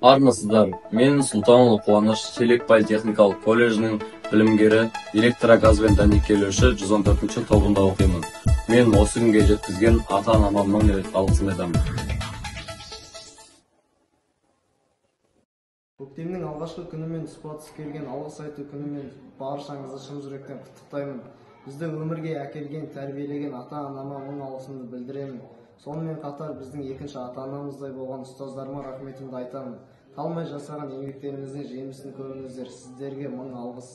Армысыздар, мен Сұлтанұлы Қуаныш Шелек политехникалық колледжінің білімгері, электрогазбен дәнекерлеуші 114-ші тобында оқимын. Мен осы күнге жеткізген ата-анама мың рет алғысым айтамын. Көктемнің алғашқы күнімен тұспа-тұс келген алғыс айту күнімен баршаңызды шын жүректен құттықтаймын. Бізді өмірге әкелген, тәрбиелеген ата-анама мың алғысымды білдіремін. Сонымен қатар біздің екінші ата-анамыздай болған ұстаздарыма рахметімді айтамын. Талмай жасаған еңбектеріңіздің жемісін көріңіздер. Сіздерге мың алғыс.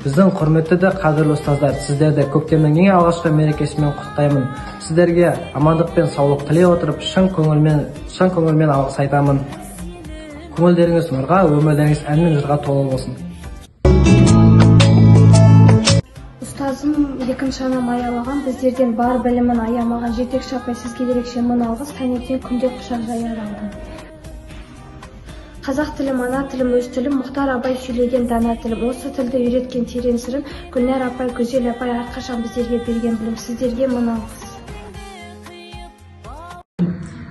Біздің құрметті де қадірлі ұстаздар, сіздерді көктемнің ең алғашқы мерекесімен құттықтаймын. Сіздерге амандық пен саулық тілей отырып, шын көңілмен алғыс айтамын. Көңілдеріңіз нұрға, өмірлеріңіз ән мен жырға толы болсын. Ұстазым екінші анам аялаған, біздерден бар білімін аямаған жетекші апай, сізге ерекше мың алғыс. Таңертең күнде құшақ жая алды. Қазақ тілім, ана тілім, өз тілім, Мұхтар абай сөйлеген дана тілім. Осы тілді үйреткен терең сырым, Гүлнәр апай, Гүзел апай әрқашан біздерге берген білім. Сіздерге мың алғыс.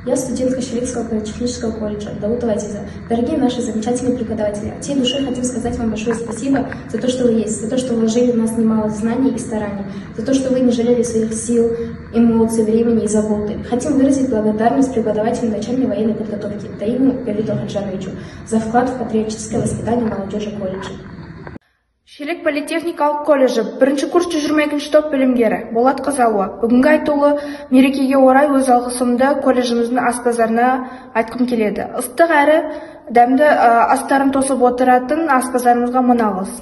Я студентка Шеликского политехнического колледжа Даутова Азиза. Дорогие наши замечательные преподаватели, от всей души хотим сказать вам большое спасибо за то, что вы есть, за то, что вложили в нас немало знаний и стараний, за то, что вы не жалели своих сил, эмоций, времени и заботы. Хотим выразить благодарность преподавателю начальной военной подготовки Таиму Галиту Хаджановичу за вклад в патриотическое воспитание молодежи колледжа. Шелек политехникалық колледжі, бірінші курс 122 топ білімгері, Болат Қызалуа. Бүгінгі айтулы мерекеге орай өз алғысымды колледжіміздің аспаздарына айтқым келеді. Ыстық әрі дәмді астарын тосып отыратын аспаздарымызға мың алғыс.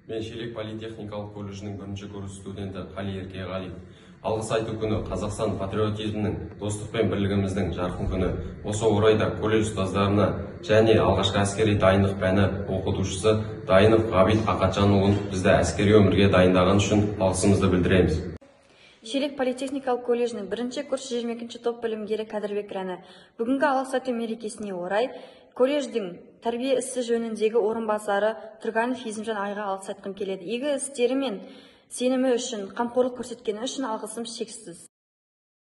Мен Шелек политехникалық колледжінің бірінші курс студенті Қали Еркеғали. Алғыс айту күні Қазақстан патриотизмнің, достық пен бірлігіміздің жарқын күні. Осы орайда колледж ұстаздарына және алғашқы әскери дайындық пәні оқытушысы Дайынов Ғабит Ақатжанұлын бізді әскери өмірге дайындаған үшін алғысымызды білдіреміз. Шелек политехникалық колледжінің бірінші курс 22 топ білімгері Кәдірбек Рәні. Бүгінгі алғыс айту мерекесіне орай колледждің тәрбие ісі жөніндегі орынбасары Тұрганов Есімжан Айға алғыс айтқым келеді. Игі істері мен сенімі үшін, қамқорлық көрсеткені үшін алғысым шексіз.